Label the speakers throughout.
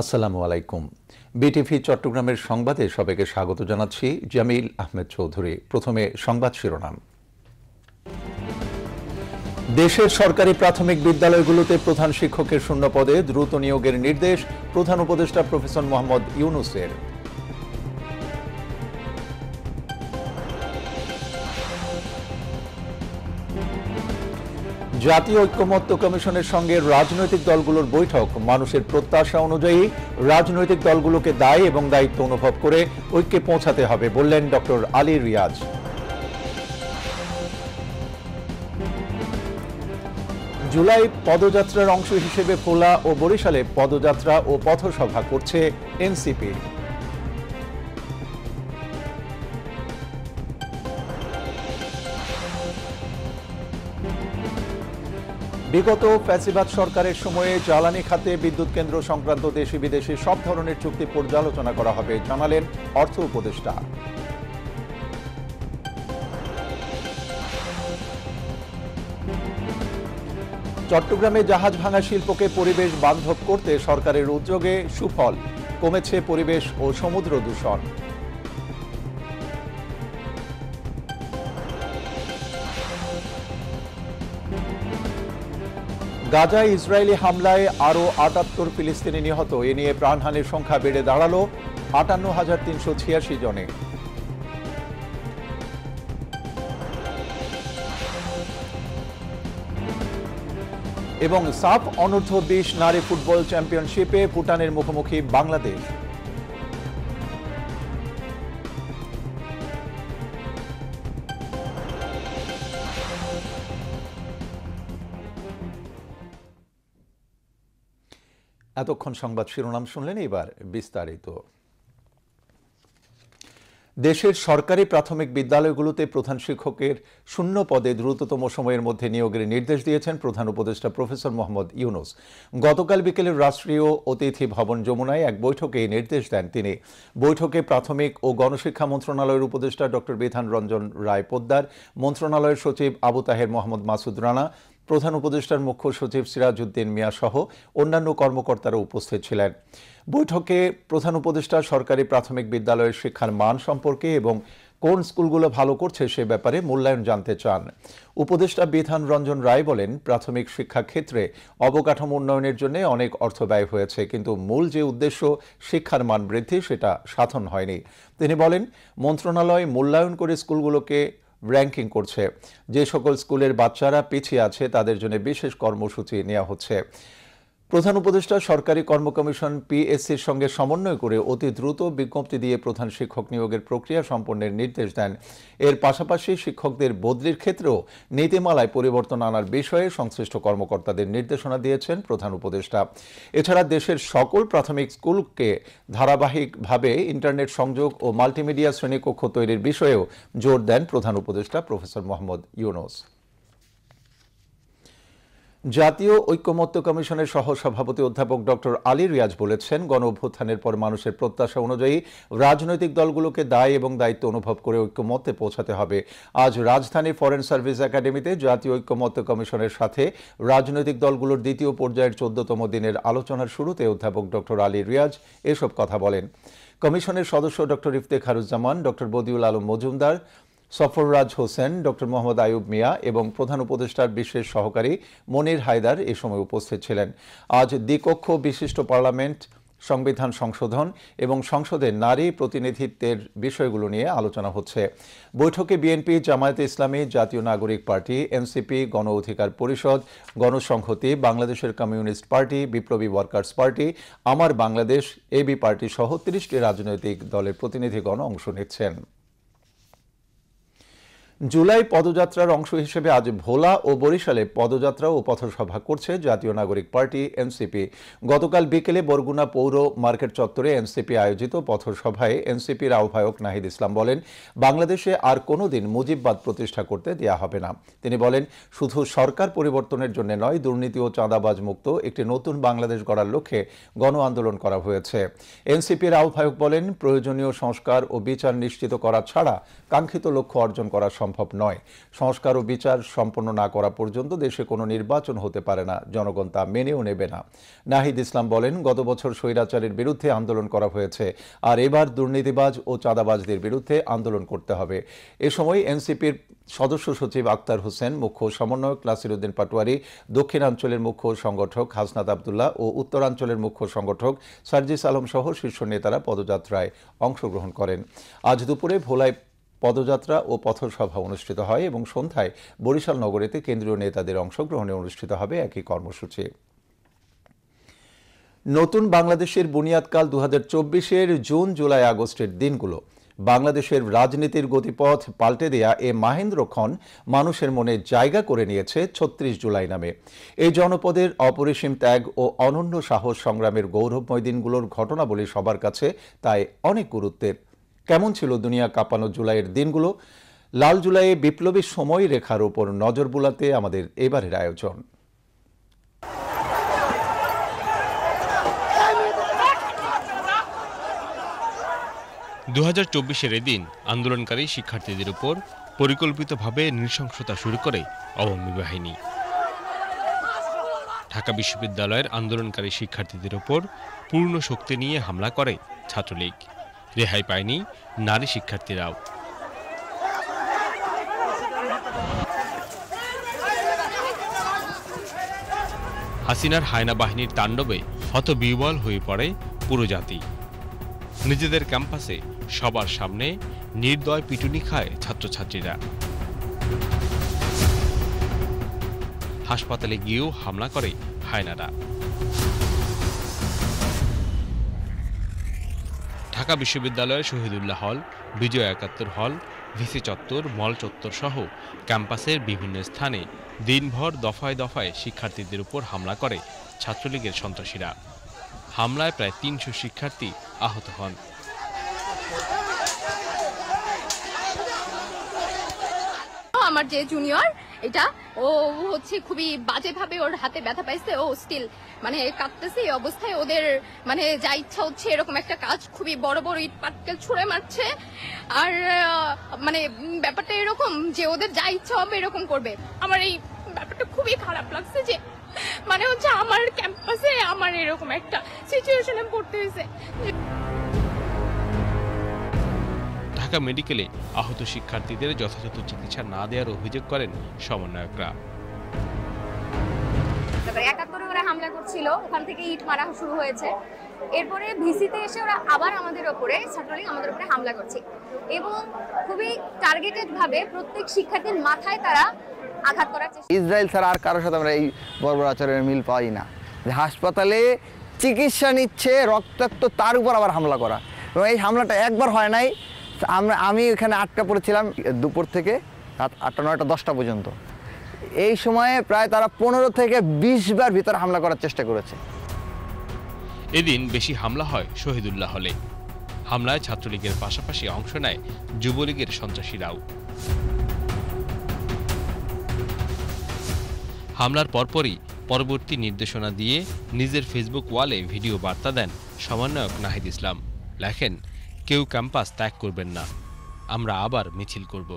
Speaker 1: আসসালামু আলাইকুম। বিটিভি চট্টগ্রামের সংবাদে সবাইকে স্বাগত জানাচ্ছি। জামিল আহমেদ চৌধুরী। প্রথমে সংবাদ শিরোনাম। দেশের সরকারি প্রাথমিক বিদ্যালয়গুলোতে প্রধান শিক্ষকের শূন্য পদে দ্রুত নিয়োগের নির্দেশ প্রধান উপদেষ্টা প্রফেসর মোহাম্মদ ইউনূসের। জাতীয় ঐক্যমত্য কমিশনের সঙ্গে রাজনৈতিক দলগুলোর বৈঠক মানুষের প্রত্যাশা অনুযায়ী রাজনৈতিক দলগুলোকে দায় এবং দায়িত্ব অনুভব করে ঐক্যে পৌঁছাতে হবে বললেন ডক্টর আলী রিয়াজ। জুলাই পদযাত্রার অংশ হিসেবে ভোলা ও বরিশালে পদযাত্রা ও পথসভা করছে এনসিপি। বিগত ফ্যাসিবাদ সরকারের সময়ে জ্বালানি খাতে বিদ্যুৎ কেন্দ্র সংক্রান্ত দেশি বিদেশি সব ধরনের চুক্তি পর্যালোচনা করা হবে জানালেন অর্থ উপদেষ্টা। চট্টগ্রামে জাহাজ ভাঙা শিল্পকে পরিবেশ বান্ধব করতে সরকারের উদ্যোগে সুফল, কমেছে পরিবেশ ও সমুদ্র দূষণ। গাজায় ইসরায়েলি হামলায় আরও ৭৮ ফিলিস্তিনি নিহত, এ নিয়ে প্রাণহানির সংখ্যা বেড়ে দাঁড়ালো ৫৮,৩৮৬ জনে। এবং সাফ অনূর্ধ্ব-২০ নারী ফুটবল চ্যাম্পিয়নশিপে ভুটানের মুখোমুখি বাংলাদেশ। এতক্ষণ সংবাদ শিরোনাম শুনলেন, এবার বিস্তারিত। দেশের সরকারি প্রাথমিক বিদ্যালয়গুলোতে প্রধান শিক্ষকের শূন্য পদে দ্রুততম সময়ের মধ্যে নিয়োগের নির্দেশ দিয়েছেন প্রধান উপদেষ্টা প্রফেসর মোহাম্মদ ইউনূস। গতকাল বিকেলে রাষ্ট্রীয় অতিথি ভবন যমুনায় এক বৈঠকে এই নির্দেশ দেন তিনি। বৈঠকে প্রাথমিক ও গণশিক্ষা মন্ত্রণালয়ের উপদেষ্টা ডক্টর বিধান রঞ্জন রায় পোদ্দার, মন্ত্রণালয়ের সচিব আবু তাহের মোহাম্মদ মাসুদ রানা, প্রধান উপদেষ্টার মুখ্য সচিব সিরাজউদ্দিন মিয়া সহ অন্যান্য কর্মকর্তারা উপস্থিত ছিলেন। বৈঠকে প্রধান উপদেষ্টা সরকারি প্রাথমিক বিদ্যালয়ের শিক্ষার মান সম্পর্কে এবং কোন স্কুলগুলো ভালো করছে সে ব্যাপারে মূল্যায়ন জানতে চান। উপদেষ্টা বিধান রঞ্জন রায় বলেন, প্রাথমিক শিক্ষা ক্ষেত্রে অবকাঠামো উন্নয়নের জন্য অনেক অর্থ ব্যয় হয়েছে, কিন্তু মূল যে উদ্দেশ্য শিক্ষার মান বৃদ্ধি সেটা সাধন হয়নি। তিনি বলেন, মন্ত্রণালয় মূল্যায়ন করে স্কুলগুলোকে র্যাঙ্কিং করছে। যে সকল স্কুলের বাচ্চারা পিছিয়ে আছে তাদের জন্য বিশেষ কর্মসূচি নেওয়া হচ্ছে। প্রধান উপদেষ্টা সরকারি কর্ম কমিশন পিএসসির সঙ্গে সমন্বয় করে অতি দ্রুত বিজ্ঞপ্তি দিয়ে প্রধান শিক্ষক নিয়োগের প্রক্রিয়া সম্পন্নের নির্দেশ দেন। এর পাশাপাশি শিক্ষকদের বদলির ক্ষেত্রেও নীতিমালায় পরিবর্তন আনার বিষয়ে সংশ্লিষ্ট কর্মকর্তাদের নির্দেশনা দিয়েছেন প্রধান উপদেষ্টা। এছাড়া দেশের সকল প্রাথমিক স্কুলকে ধারাবাহিকভাবে ইন্টারনেট সংযোগ ও মাল্টিমিডিয়া শ্রেণীকক্ষ তৈরির বিষয়েও জোর দেন প্রধান উপদেষ্টা প্রফেসর মোহাম্মদ ইউনূস। জাতীয় ঐক্যমত্য কমিশনের সহসভাপতি অধ্যাপক ডক্টর আলী রিয়াজ বলেছেন, গণ অভ্যুত্থানের পর মানুষের প্রত্যাশা অনুযায়ী রাজনৈতিক দলগুলোকে দায় এবং দায়িত্ব অনুভব করে ঐক্যমত্যে পৌঁছাতে হবে। আজ রাজধানীর ফরেন সার্ভিস একাডেমিতে জাতীয় ঐক্যমত্য কমিশনের সাথে রাজনৈতিক দলগুলোর দ্বিতীয় পর্যায়ের ১৪তম দিনের আলোচনার শুরুতে অধ্যাপক ডক্টর আলী রিয়াজ এসব কথা বলেন। কমিশনের সদস্য doctor Iftekharuzzaman, doctor Badiul Alam Majumdar, Sarfaraz Hossain, doctor Mohammad Ayub Mia এবং প্রধান উপদেষ্টার বিশেষ সহকারী মনির হায়দার এ সময় উপস্থিত ছিলেন। আজ দ্বিকক্ষ বিশিষ্ট পার্লামেন্ট, সংবিধান সংশোধন এবং সংসদে নারী প্রতিনিধিত্বের বিষয়গুলো নিয়ে আলোচনা হচ্ছে। বৈঠকে বিএনপি, জামায়াতে ইসলামী, জাতীয় নাগরিক পার্টি, এনসিপি, গণ অধিকার পরিষদ, গণসংহতি, বাংলাদেশের কমিউনিস্ট পার্টি, বিপ্লবী ওয়ার্কার্স পার্টি, আমার বাংলাদেশ, এবি পার্টি সহ ৩০টি রাজনৈতিক দলের প্রতিনিধিগণ অংশ নিচ্ছেন। জুলাই পদযাত্রার অংশ হিসেবে আজ ভোলা ও বরিশালে পদযাত্রা ও পথসভা করছে জাতীয় নাগরিক পার্টি এনসিপি। গতকাল বিকেলে বরগুনা পৌর মার্কেট চত্বরে এনসিপি আয়োজিত পথসভায় এনসিপির আহ্বায়ক নাহিদ ইসলাম বলেন, বাংলাদেশে আর কোনোদিন মুজিববাদ প্রতিষ্ঠা করতে দেয়া হবে না। তিনি বলেন, শুধু সরকার পরিবর্তনের জন্য নয়, দুর্নীতি ও চাঁদাবাজ মুক্ত একটি নতুন বাংলাদেশ গড়ার লক্ষ্যে গণ আন্দোলন করা হয়েছে। এনসিপির আহ্বায়ক বলেন, প্রয়োজনীয় সংস্কার ও বিচার নিশ্চিত করা ছাড়া কাঙ্ক্ষিত লক্ষ্য অর্জন করা সম্ভব নয়। সংস্কার ও বিচার সম্পন্ন না করা পর্যন্ত দেশে কোনো নির্বাচন হতে পারে না, জনগণ তা মেনেও নেবে না। নাহিদ ইসলাম বলেন, গত বছর স্বৈরাচারের বিরুদ্ধে আন্দোলন করা হয়েছে, আর এবার দুর্নীতিবাজ ও চাঁদাবাজদের বিরুদ্ধে আন্দোলন করতে হবে। এ সময় এনসিপির সদস্য সচিব আক্তার হোসেন, মুখ্য সমন্বয়ক নাসিরউদ্দিন পাটোয়ারি, দক্ষিণাঞ্চলের মুখ্য সংগঠক হাসনাত আবদুল্লাহ ও উত্তরাঞ্চলের মুখ্য সংগঠক সার্জিস আলম সহ শীর্ষ নেতারা পদযাত্রায় অংশগ্রহণ করেন। আজ দুপুরে ভোলায় পদযাত্রা ও পথসভা অনুষ্ঠিত হয় এবং সন্ধ্যায় বরিশাল নগরীতে কেন্দ্রীয় নেতাদের অংশগ্রহণে অনুষ্ঠিত হবে একই কর্মসূচি। নতুন বাংলাদেশের বুনিয়াদকাল 2024-এর জুন, জুলাই, আগস্টের দিনগুলো বাংলাদেশের রাজনীতির গতিপথ পাল্টে দেয়া এ মাহেন্দ্রক্ষণ মানুষের মনে জায়গা করে নিয়েছে 36 জুলাই নামে। এই জনপদের অপরিসীম ত্যাগ ও অনন্য সাহস সংগ্রামের গৌরবময় দিনগুলোর ঘটনাবলী সবার কাছে তাই অনেক গুরুত্বের। কেমন ছিল দুনিয়া কাঁপানো জুলাইয়ের দিনগুলো? লাল জুলাইয়ে বিপ্লবী সময় রেখার উপর নজর বুলাতে আমাদের এবারের আয়োজন।
Speaker 2: 2024-এর এদিন আন্দোলনকারী শিক্ষার্থীদের উপর পরিকল্পিতভাবে নৃশংসতা শুরু করে আওয়ামী বাহিনী। ঢাকা বিশ্ববিদ্যালয়ের আন্দোলনকারী শিক্ষার্থীদের উপর পূর্ণ শক্তি নিয়ে হামলা করে ছাত্রলীগ। রেহাই পায়নি নারী শিক্ষার্থীরাও। হাসিনার হায়না বাহিনীর তাণ্ডবে হতবিহ্বল হয়ে পড়ে পুরো জাতি। নিজেদের ক্যাম্পাসে সবার সামনে নির্দয় পিটুনি খায় ছাত্রছাত্রীরা। হাসপাতালে গিয়েও হামলা করে হায়নারা। ঢাকা বিশ্ববিদ্যালয়ের শহীদুল্লাহ হল, বিজয় একাত্তর হল, ভিসি চত্বর, মল চত্বর সহ ক্যাম্পাসের বিভিন্ন স্থানে দিনভর দফায় দফায় শিক্ষার্থীদের উপর হামলা করে ছাত্রলীগের সন্ত্রাসীরা। হামলায় প্রায় 300 শিক্ষার্থী আহত হন।
Speaker 3: আমার যে জুনিয়র, এটা ও হচ্ছে খুবই বাজেভাবে ওর হাতে ব্যথা পাইছে, ও স্টিল মানে কাঁপতেছে। এই অবস্থায় ওদের মানে যা ইচ্ছা হচ্ছে এরকম একটা কাজ, খুবই বড় বড় ইট পাটকেল ছুঁড়ে মারছে। আর মানে ব্যাপারটা এরকম যে ওদের যা ইচ্ছা হবে এরকম করবে। আমার এই ব্যাপারটা খুবই খারাপ লাগছে যে মানে হচ্ছে আমার ক্যাম্পাসে আমার এরকম একটা সিচুয়েশনে পড়তে হয়েছে।
Speaker 2: ঢাকা মেডিকেলে আহত শিক্ষার্থীদের যথাযথ চিকিৎসা না দেওয়ার অভিযোগ করেন সমন্বয়করা।
Speaker 4: 71-এ ওরা হামলা করছিল, ওখান থেকে ইট মারা শুরু হয়েছে। এরপরে ভিসিতে এসে ওরা আবার আমাদের উপরে, ছাত্রলীগ আমাদের উপরে হামলা করছে এবং খুবই টার্গেটেড ভাবে প্রত্যেক শিক্ষার্থীর মাথায় তারা আঘাত করার চেষ্টা।
Speaker 5: ইসরায়েল ছাড়া আর কারোর সাথে আমরা এই বর্বর আচরণের মিল পাই না। হাসপাতালে চিকিৎসা নিচ্ছে রক্তাক্ত, তার উপর আবার হামলা করা। এবং এই হামলাটা একবার হয় নাই। আমি এখানে আটকা পড়েছিলাম দুপুর থেকে রাত 8টা, 9টা, 10টা পর্যন্ত। এই সময়ে প্রায় তারা 15 থেকে 20 বার ভিতরে হামলা করার চেষ্টা করেছে।
Speaker 2: এদিন বেশি হামলা হয় শহীদুল্লাহ হলে। হামলায় ছাত্রলীগের পাশাপাশি অংশ নেয় যুবলীগের সন্ত্রাসীরাও। হামলার পরপরই পরবর্তী নির্দেশনা দিয়ে নিজের ফেসবুক ওয়ালে ভিডিও বার্তা দেন সমন্বয়ক নাহিদ ইসলাম। লেখেন, কেউ ক্যাম্পাস ত্যাগ করবেন না, আমরা আবার মিছিল করব।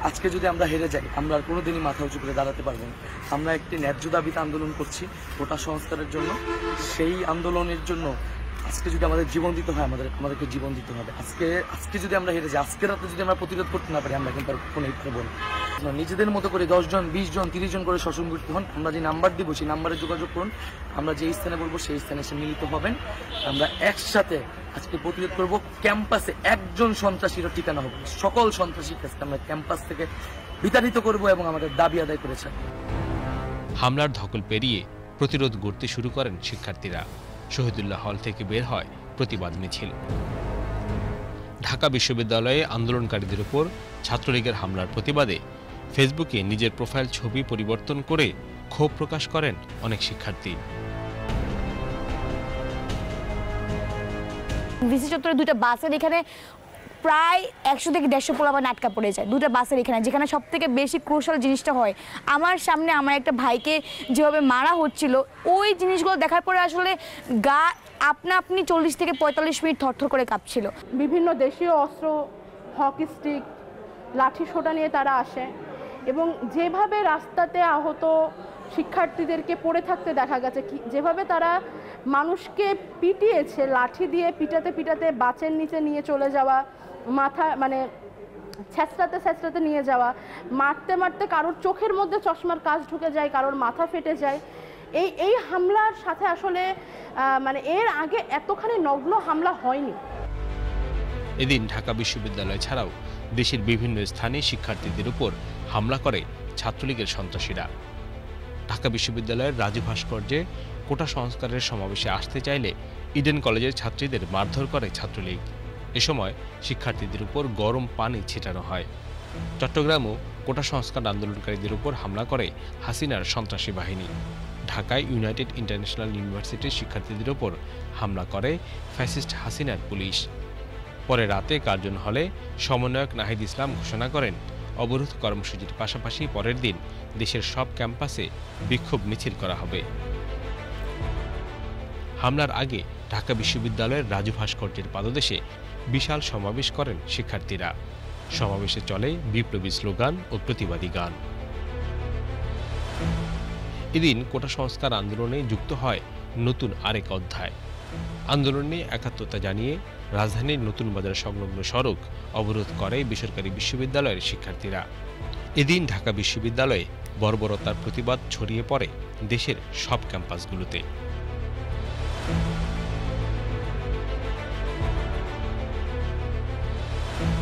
Speaker 6: আজকে যদি আমরা হেরে যাই, আমরা আর কোনোদিনই মাথা উঁচু করে দাঁড়াতে পারবো না। আমরা একটি ন্যায্য দাবিতে আন্দোলন করছি, কোটা সংস্কারের জন্য। সেই আন্দোলনের জন্য আজকে যদি আমাদের জীবন দিতে হয়, আমাদেরকে জীবন দিতে হবে। আজকে যদি আমরা হেরে যাই, আজকে রাতে যদি আমরা প্রতিরোধ করতে না পারি, আমরা কিন্তু আর কোনো পারব না। নিজেদের মতো করে 10 জন, 20 জন, 30 জন করে স্বসংগঠিত হন। আমরা যে নাম্বার দিব সেই নাম্বারে যোগাযোগ করুন। আমরা যে স্থানে বলবো সেই স্থানে এসে মিলিত হবেন। আমরা একসাথে আজকে প্রতিরোধ করব। ক্যাম্পাসে একজন সন্ত্রাসীরও ঠিকানা হবে। সকল সন্ত্রাসীর কাছে আমরা ক্যাম্পাস থেকে বিতাড়িত করব এবং আমাদের দাবি আদায় করেছে।
Speaker 2: হামলার ধকল পেরিয়ে প্রতিরোধ গড়তে শুরু করেন শিক্ষার্থীরা। শহীদুল্লাহ হল থেকে বের হয় প্রতিবাদ মিছিল। ঢাকা বিশ্ববিদ্যালয়ে আন্দোলনকারীদের উপর ছাত্রলীগের হামলার প্রতিবাদে ফেসবুকে নিজের প্রোফাইল ছবি পরিবর্তন করে ক্ষোভ প্রকাশ করেন অনেক শিক্ষার্থী।
Speaker 4: ভিসি চত্বরে 2টা বাসের এখানে প্রায় 100 থেকে 150 পোলাপান আটকা পড়ে যায়। 2টা বাসের এখানে, যেখানে সব থেকে বেশি ক্রুশাল জিনিসটা হয়। আমার সামনে আমার একটা ভাইকে যেভাবে মারা হচ্ছিল, ওই জিনিসগুলো দেখার পরে আসলে গা আপনি 40 থেকে 45 মিনিট থরথর করে কাঁপছিল।
Speaker 7: বিভিন্ন দেশীয় অস্ত্র, হকি স্টিক, লাঠি সোটা নিয়ে তারা আসে এবং যেভাবে রাস্তাতে আহত শিক্ষার্থীদেরকে পড়ে থাকতে দেখা গেছে, যেভাবে তারা মানুষকে পিটিয়েছে, লাঠি দিয়ে পিটাতে পিটাতে বাসের নিচে নিয়ে চলে যাওয়া, মাথা মানে ছেঁচড়াতে নিয়ে যাওয়া, মারতে মারতে কারোর চোখের মধ্যে চশমার কাঁচ ঢুকে যায়, কারোর মাথা ফেটে যায়। এই হামলার সাথে আসলে মানে এর আগে এতখানি নগ্ন হামলা হয়নি।
Speaker 2: এদিন ঢাকা বিশ্ববিদ্যালয় ছাড়াও দেশের বিভিন্ন স্থানে শিক্ষার্থীদের উপর হামলা করে ছাত্রলীগের সন্ত্রাসীরা। ঢাকা বিশ্ববিদ্যালয়ের রাজু ভাস্কর্যে কোটা সংস্কারের সমাবেশে আসতে চাইলে ইডেন কলেজের ছাত্রীদের মারধর করে ছাত্রলীগ। এ সময় শিক্ষার্থীদের উপর গরম পানি ছিটানো হয়। চট্টগ্রামও কোটা সংস্কার আন্দোলনকারীদের উপর হামলা করে হাসিনার সন্ত্রাসী বাহিনী। ঢাকায় ইউনাইটেড ইন্টারন্যাশনাল ইউনিভার্সিটির শিক্ষার্থীদের উপর হামলা করে ফ্যাসিস্ট হাসিনার পুলিশ। পরে রাতে কার্জন হলে সমন্বয়ক নাহিদ ইসলাম ঘোষণা করেন অবরোধ কর্মসূচির পাশাপাশি পরের দিন দেশের সব ক্যাম্পাসে বিক্ষোভ মিছিল করা হবে। হামলার আগে ঢাকা বিশ্ববিদ্যালয়ের রাজু ভাস্কর্যের পাদদেশে বিশাল সমাবেশ করেন শিক্ষার্থীরা। সমাবেশে চলে বিপ্লবী স্লোগান ও প্রতিবাদী গান। এদিন কোটা সংস্কার আন্দোলনে যুক্ত হয় নতুন আরেক অধ্যায়। আন্দোলনে একাত্মতা জানিয়ে রাজধানীর নতুন বাজার সংলগ্ন সড়ক অবরোধ করে বেসরকারি বিশ্ববিদ্যালয়ের শিক্ষার্থীরা। এদিন ঢাকা বিশ্ববিদ্যালয়ে বর্বরতার প্রতিবাদ ছড়িয়ে পড়ে দেশের সব ক্যাম্পাসগুলোতে।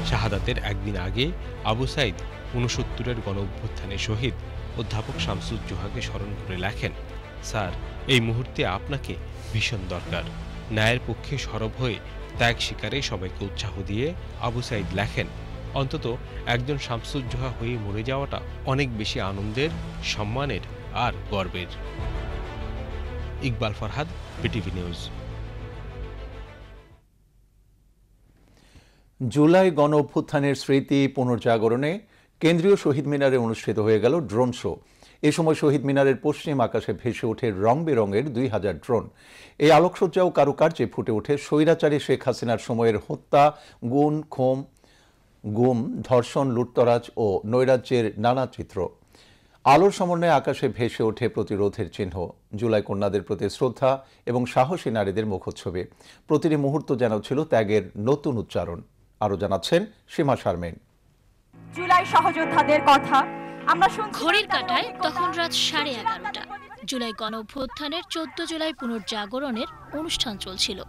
Speaker 2: শাহাদাতের একদিন আগে আবু সাইদ ৬৯-এর গণঅভ্যুত্থানে শহীদ অধ্যাপক শামসুজ্জোহাকে স্মরণ করে লেখেন, স্যার, এই মুহূর্তে আপনাকে ভীষণ দরকার। ন্যায়ের পক্ষে সরব হয়ে ত্যাগ স্বীকারে সবাইকে উৎসাহ দিয়ে আবু সাইদ লেখেন, অন্তত একজন শামসুজ্জোহা হয়ে মরে যাওয়াটা অনেক বেশি আনন্দের, সম্মানের আর গর্বের। Iqbal Farhad, BTV news.
Speaker 1: জুলাই গণ অভ্যুত্থানের স্মৃতি পুনর্জাগরণে কেন্দ্রীয় শহীদ মিনারে অনুষ্ঠিত হয়ে গেল ড্রোন শো। এ সময় শহীদ মিনারের পশ্চিম আকাশে ভেসে ওঠে রং বেরঙের ২০০০ ড্রোন। এই আলোকসজ্জা ও কারুকার্যে ফুটে ওঠে স্বৈরাচারী শেখ হাসিনার সময়ের হত্যা, গুম, ধর্ষণ, লুটতরাজ ও নৈরাজ্যের নানা চিত্র। আলোর সমন্বয়ে আকাশে ভেসে ওঠে প্রতিরোধের চিহ্ন, জুলাই কন্যাদের প্রতি শ্রদ্ধা এবং সাহসী নারীদের মুখচ্ছবি। প্রতিটি মুহূর্ত যেন ছিল ত্যাগের নতুন উচ্চারণ। আরও জানাচ্ছেন সীমা শারমিন।
Speaker 8: জুলাই সহযোদ্ধাদের কথা আমরা
Speaker 9: ঘড়ির কাঁটায় তখন রাত 11:30। জুলাই গণঅভ্যুত্থানের 14 জুলাই পুনর্জাগরণের অনুষ্ঠান চলছিল।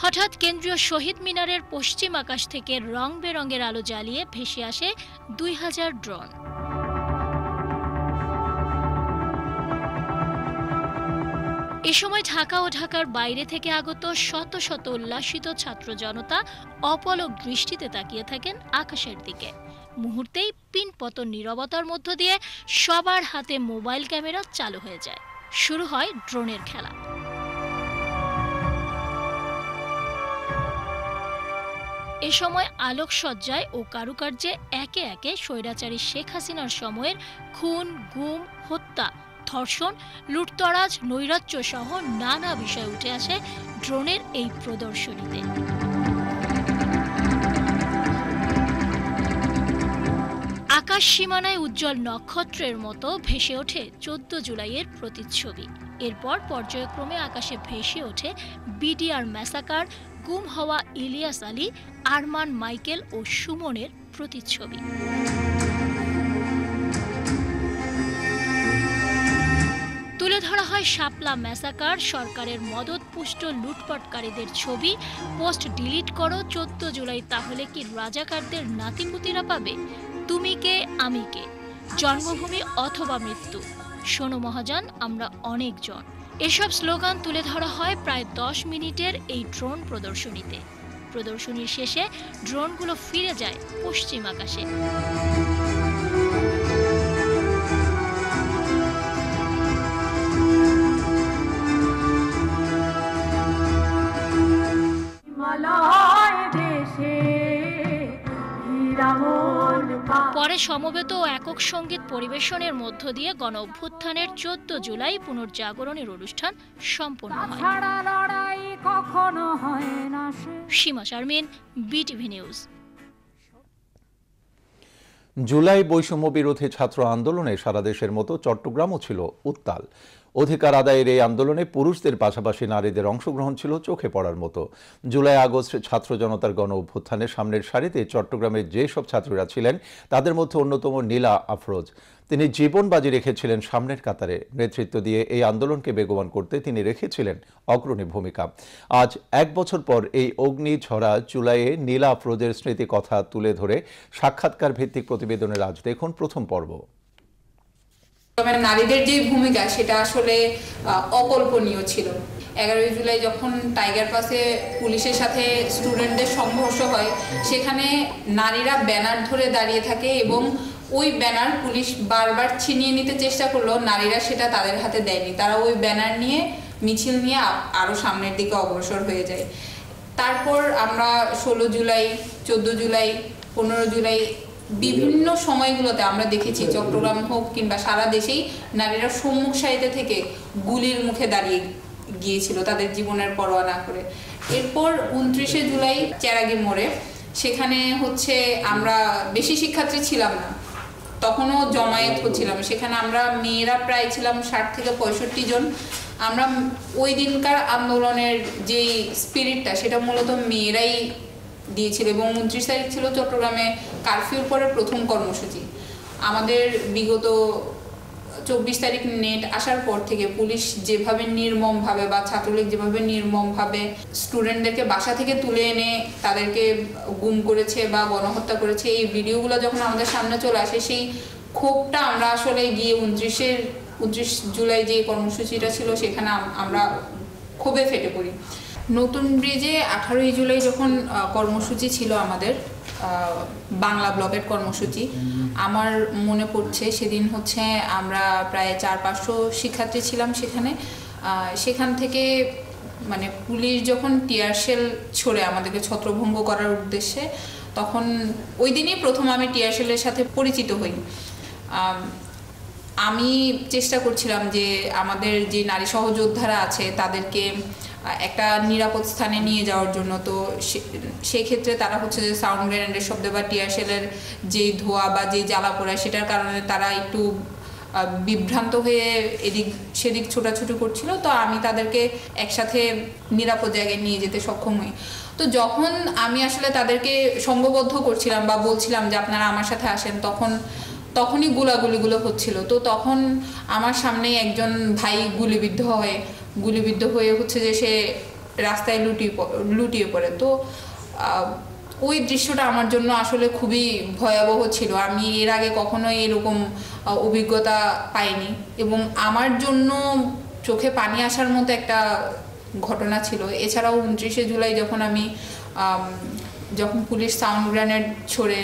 Speaker 9: হঠাৎ কেন্দ্রীয় শহীদ মিনারের পশ্চিম আকাশ থেকে রং বেরঙের আলো জ্বালিয়ে ভেসে আসে ২০০০ ড্রোন। এ সময় ঢাকা ও ঢাকার বাইরে থেকে আগত শত শত উল্লাসিত ছাত্র জনতা অপলক দৃষ্টিতে তাকিয়ে থাকেন আকাশের দিকে। মুহূর্তেই পিনপতন নীরবতার মধ্য দিয়ে সবার হাতে মোবাইল ক্যামেরা চালু হয়ে যায়। শুরু হয় ড্রোনের খেলা। এ সময় আলোকসজ্জায় ও কারুকার্যে একে একে স্বৈরাচারী শেখ হাসিনার সময়ের খুন, গুম, হত্যা, ধর্ষণ, লুটতরাজ, নৈরাজ্য সহ নানা বিষয় উঠে আসে ড্রোনের এই প্রদর্শনীতে। আকাশ সীমানায় উজ্জ্বল নক্ষত্রের মতো ভেসে ওঠে 14 জুলাইয়ের প্রতিচ্ছবি। এরপর পর্যায়ক্রমে আকাশে ভেসে ওঠে বিডিআর ম্যাসাকার, গুম হওয়া ইলিয়াস আলী, আরমান, মাইকেল ও সুমনের প্রতিচ্ছবি। তুলে ধরা হয় শাপলা ম্যাসাকার, সরকারের মদতপুষ্ট লুটপাটকারীদের ছবি। পোস্ট ডিলিট করো, 14 জুলাই তাহলে কি রাজাকারদের নাতিপুতিরা পাবে? তুমি কে, আমি কে, জন্মভূমি অথবা মৃত্যু, শোনো মহাজন আমরা অনেকজন। এসব স্লোগান তুলে ধরা হয় প্রায় 10 মিনিটের এই ড্রোন প্রদর্শনীতে। প্রদর্শনীর শেষে ড্রোনগুলো ফিরে যায় পশ্চিম আকাশে। পরে সমবেত ও একক সঙ্গীত পরিবেশনের মধ্য দিয়ে গণ অভ্যুত্থানের 14 জুলাই পুনর্জাগরণের অনুষ্ঠান সম্পন্ন হয়। সীমা শারমিন, বিটিভি নিউজ।
Speaker 1: জুলাই বৈষম্য বিরোধী ছাত্র আন্দোলনে সারা দেশের মতো চট্টগ্রামও ছিল উত্তাল। অধিকার আদায়ের এই আন্দোলনে পুরুষদের পাশাপাশি নারীদের অংশগ্রহণ ছিল চোখে পড়ার মতো। জুলাই আগস্ট ছাত্র জনতার গণ অভ্যুত্থানের সামনের সারিতে চট্টগ্রামের যেসব ছাত্রীরা ছিলেন তাদের মধ্যে অন্যতম নীলা আফরোজ। তিনি জীবন বাজি রেখেছিলেন সামনের কাতারে। নেতৃত্ব দিয়ে এই আন্দোলনকে বেগবান করতে তিনি রেখেছিলেন অগ্রণী ভূমিকা। আজ 1 বছর পর এই অগ্নিঝরা জুলাইয়ে নীলা আফরোজের স্মৃতি কথা তুলে ধরে সাক্ষাৎকার ভিত্তিক প্রতিবেদনের আজ দেখুন প্রথম পর্ব।
Speaker 10: নারীদের যে ভূমিকা সেটা আসলে অকল্পনীয় ছিল। 11 জুলাই যখন টাইগার পাসে পুলিশের সাথে স্টুডেন্টদের সংঘর্ষ হয়, সেখানে নারীরা ব্যানার ধরে দাঁড়িয়ে থাকে এবং ওই ব্যানার পুলিশ বারবার ছিনিয়ে নিতে চেষ্টা করলো, নারীরা সেটা তাদের হাতে দেয়নি। তারা ওই ব্যানার নিয়ে মিছিল নিয়ে আরো সামনের দিকে অগ্রসর হয়ে যায়। তারপর আমরা 16 জুলাই, 14 জুলাই, 15 জুলাই বিভিন্ন সময়গুলোতে আমরা দেখেছি চট্টগ্রাম হোক কিংবা সারা দেশেই নারীরা সম্মুখ সারিতে থেকে গুলির মুখে দাঁড়িয়ে গিয়েছিল তাদের জীবনের পরোয়া না করে। এরপর 29 জুলাই চেরাগি মোড়ে, সেখানে হচ্ছে আমরা বেশি শিক্ষার্থী ছিলাম না, তখনও জমায়েত হচ্ছিলাম। সেখানে আমরা মেয়েরা প্রায় ছিলাম 60 থেকে 65 জন। আমরা ওই দিনকার আন্দোলনের যে স্পিরিটটা সেটা মূলত মেয়েরাই দিয়েছিল এবং 29 তারিখ ছিল চট্টগ্রামে কারফিউর পরে প্রথম কর্মসূচি। আমাদের বিগত 24 তারিখ নেট আসার পর থেকে পুলিশ যেভাবে নির্মমভাবে বা ছাত্রলীগ যেভাবে নির্মমভাবে স্টুডেন্টদেরকে বাসা থেকে তুলে এনে তাদেরকে গুম করেছে বা গণহত্যা করেছে, এই ভিডিওগুলো যখন আমাদের সামনে চলে আসে, সেই ক্ষোভটা আমরা আসলে গিয়ে 29 জুলাই যে কর্মসূচিটা ছিল সেখানে আমরা ক্ষোভে ফেটে পড়ি। নতুন ব্রিজে 18 জুলাই যখন কর্মসূচি ছিল আমাদের বাংলা ব্লকের কর্মসূচি, আমার মনে পড়ছে সেদিন হচ্ছে আমরা প্রায় 400-500 শিক্ষার্থী ছিলাম সেখানে। সেখান থেকে মানে পুলিশ যখন টিয়ার শেল ছড়ে আমাদেরকে ছত্রভঙ্গ করার উদ্দেশ্যে, তখন ওই দিনই প্রথম আমি টিয়ার শেলের সাথে পরিচিত হই। আমি চেষ্টা করছিলাম যে আমাদের যে নারী সহযোদ্ধারা আছে তাদেরকে একটা নিরাপদ স্থানে নিয়ে যাওয়ার জন্য। তো সেই ক্ষেত্রে তারা হচ্ছে যে সাউন্ড গ্রেনেডের শব্দ বা টিয়ার শেলের যে ধোঁয়া বা যে জ্বালা পোড়া সেটার কারণে তারা একটু বিভ্রান্ত হয়ে এদিক সেদিক ছোটাছুটি করছিল। তো আমি তাদেরকে একসাথে নিরাপদ জায়গায় নিয়ে যেতে সক্ষম হই। তো যখন আমি আসলে তাদেরকে সংঘবদ্ধ করছিলাম বা বলছিলাম যে আপনারা আমার সাথে আসেন, তখনই গুলাগুলিগুলো হচ্ছিল। তো তখন আমার সামনে একজন ভাই গুলিবিদ্ধ হয়ে হচ্ছে যে সে রাস্তায় লুটিয়ে পড়ে। তো ওই দৃশ্যটা আমার জন্য আসলে খুবই ভয়াবহ ছিল। আমি এর আগে কখনোই এরকম অভিজ্ঞতা পাইনি এবং আমার জন্য চোখে পানি আসার মতো একটা ঘটনা ছিল। এছাড়াও 29 জুলাই যখন পুলিশ সাউন্ড গ্রেনেড ছোড়ে,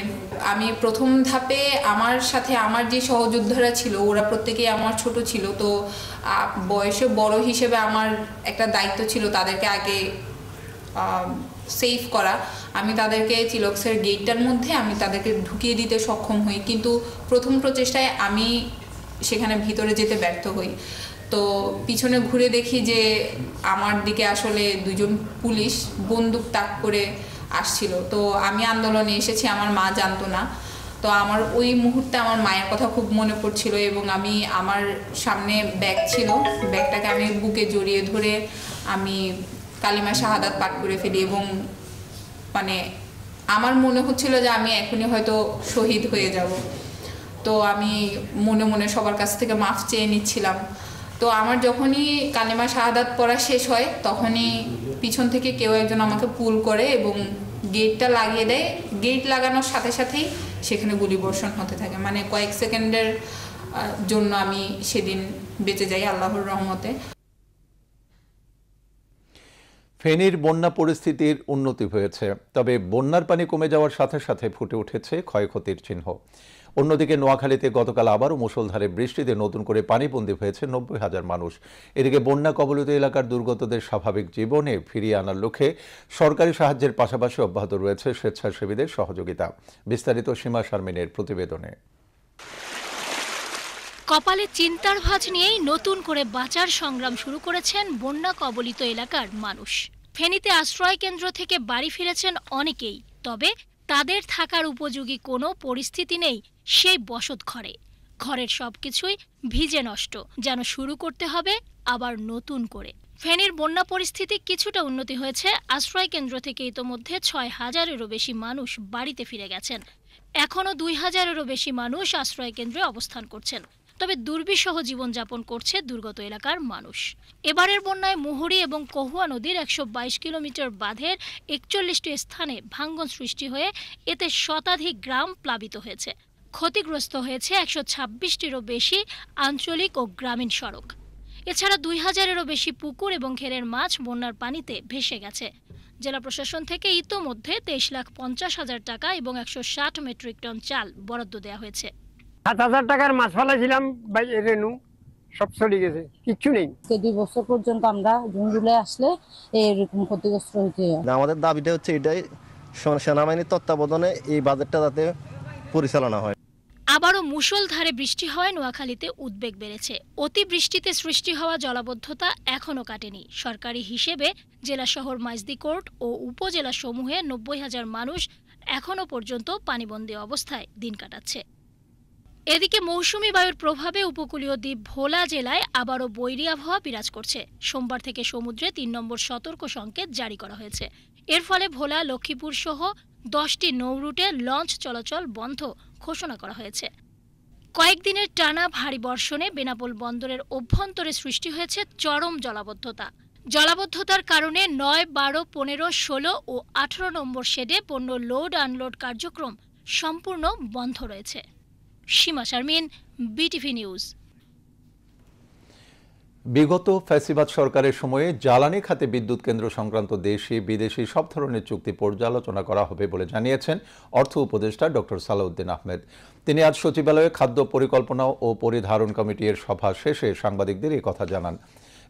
Speaker 10: আমি প্রথম ধাপে আমার সাথে আমার যে সহযোদ্ধারা ছিল ওরা প্রত্যেকেই আমার ছোট ছিল। তো বয়সে বড় হিসেবে আমার একটা দায়িত্ব ছিল তাদেরকে আগে সেফ করা। আমি তাদেরকে চিলক্সের গেটটার মধ্যে আমি তাদেরকে ঢুকিয়ে দিতে সক্ষম হই, কিন্তু প্রথম প্রচেষ্টায় আমি সেখানে ভিতরে যেতে ব্যর্থ হই। তো পিছনে ঘুরে দেখি যে আমার দিকে আসলে 2 জন পুলিশ বন্দুক তাক করে আসছিল। তো আমি আন্দোলনে এসেছি, আমার মা জানতো না। তো আমার ওই মুহূর্তে আমার মায়ের কথা খুব মনে পড়ছিল এবং আমার সামনে ব্যাগ ছিল, ব্যাগটাকে আমি বুকে জড়িয়ে ধরে আমি কালিমা শাহাদাত পাঠ করে ফেলি এবং মানে আমার মনে হচ্ছিল যে আমি এখনই হয়তো শহীদ হয়ে যাব। তো আমি মনে মনে সবার কাছ থেকে মাফ চেয়ে নিচ্ছিলাম। তো আমার যখনই কালিমা শাহাদাত পড়া শেষ হয় তখনই পিছন থেকে কেউ একজন আমাকে পুল করে এবং গেটটা লাগিয়ে দেয়। গেট লাগানোর সাথে সাথেই সেখানে গুলিবর্ষণ হতে থাকে। মানে কয়েক সেকেন্ডের জন্য আমি সেদিন বেঁচে যাই আল্লাহর রহমতে।
Speaker 1: ফেনীর বন্যা পরিস্থিতির উন্নতি হয়েছে, তবে বন্যার পানি কমে যাওয়ার সাথে সাথে ফুটে উঠেছে ক্ষয়ক্ষতির চিহ্ন। অন্যদিকে নোয়াখালীতে গতকাল আবারও মুষলধারে বৃষ্টিতে নতুন করে পানিবন্দী হয়েছে 90,000 মানুষ। এদিকে বন্যা কবলিত এলাকার দুর্গতদের স্বাভাবিক জীবনে ফিরিয়ে আনার লক্ষ্যে সরকারি সাহায্যের পাশাপাশি অব্যাহত রয়েছে স্বেচ্ছাসেবীদের সহযোগিতা। বিস্তারিত সীমা শারমিনের প্রতিবেদনে।
Speaker 9: কপালে চিন্তার ভাঁজ নিয়েই নতুন করে বাঁচার সংগ্রাম শুরু করেছেন বন্যা কবলিত এলাকার মানুষ। ফেনীতে আশ্রয় কেন্দ্র থেকে বাড়ি ফিরেছেন অনেকেই, তবে তাদের থাকার উপযোগী কোনো পরিস্থিতি নেই সেই বসত ঘরে। ঘরের সবকিছুই ভিজে নষ্ট, যেন শুরু করতে হবে আবার নতুন করে। ফেনীর বন্যা পরিস্থিতি কিছুটা উন্নতি হয়েছে। আশ্রয় কেন্দ্র থেকে ইতোমধ্যে ৬,০০০-এরও বেশি মানুষ বাড়িতে ফিরে গেছেন। এখনও ২,০০০-এরও বেশি মানুষ আশ্রয় কেন্দ্রে অবস্থান করছেন। তবে দুর্বিষহ জীবনযাপন করছে দুর্গত এলাকার মানুষ। এবারের বন্যায় মুহুরী এবং কহুয়া নদীর ১২২ কিলোমিটার বাঁধের ৪১টি স্থানে ভাঙ্গন সৃষ্টি হয়ে এতে শতাধিক গ্রাম প্লাবিত হয়েছে। ক্ষতিগ্রস্ত হয়েছে ১২৬টিরও বেশি আঞ্চলিক ও গ্রামীণ সড়ক। এছাড়া ২,০০০-এরও বেশি পুকুর এবং ঘেরের মাছ বন্যার পানিতে ভেসে গেছে। জেলা প্রশাসন থেকে ইতোমধ্যে ২৩,৫০,০০০ টাকা এবং ১৬০ মেট্রিক টন চাল বরাদ্দ দেওয়া হয়েছে।
Speaker 11: ৭,০০০ টাকার মাছ ফেলাইছিলাম, রেনু সব চলে গেছে, কিচ্ছু নেই।
Speaker 12: ২ বছর পর্যন্ত আমরা জুন জুলাই আসলে এরকম ক্ষতিগ্রস্ত হইতে হয়।
Speaker 13: আমাদের দাবিটা হচ্ছে এটাই, সেনাবাহিনীর তত্ত্বাবধানে এই বাজেটটা যাতে পরিচালনা হয়।
Speaker 9: আবারও মুষলধারে বৃষ্টি হয় নোয়াখালীতে উদ্বেগ বেড়েছে। অতিবৃষ্টিতে সৃষ্টি হওয়া জলাবদ্ধতা এখনও কাটেনি। সরকারি হিসেবে জেলা শহর মাইজদীকোট ও উপজেলা সমূহে ৯০,০০০ মানুষ এখনও পর্যন্ত পানিবন্দী অবস্থায় দিন কাটাচ্ছে। এদিকে মৌসুমী বায়ুর প্রভাবে উপকূলীয় দ্বীপ ভোলা জেলায় আবারও বৈরী আবহাওয়া বিরাজ করছে। সোমবার থেকে সমুদ্রে ৩ নম্বর সতর্ক সংকেত জারি করা হয়েছে। এর ফলে ভোলা, লক্ষ্মীপুর সহ 10টি নৌ রুটে লঞ্চ চলাচল বন্ধ ঘোষণা করা হয়েছে। কয়েকদিনের টানা ভারী বর্ষণে বেনাপোল বন্দরের অভ্যন্তরে সৃষ্টি হয়েছে চরম জলাবদ্ধতা। জলাবদ্ধতার কারণে ৯, ১২, ১৫, ১৬ ও ১৮ নম্বর শেডে পণ্য লোড আনলোড কার্যক্রম সম্পূর্ণ বন্ধ রয়েছে। সীমা শারমিন, বিটিভি নিউজ।
Speaker 1: বিগত ফ্যাসিবাদ সরকারের সময়ে জ্বালানি খাতে বিদ্যুৎ কেন্দ্র সংক্রান্ত দেশি বিদেশি সব ধরনের চুক্তি পর্যালোচনা করা হবে বলে জানিয়েছেন অর্থ উপদেষ্টা ডক্টর সালাউদ্দিন আহমেদ। তিনি আজ সচিবালয়ে খাদ্য পরিকল্পনা ও পরিধারণ কমিটির সভা শেষে সাংবাদিকদের এই কথা জানান।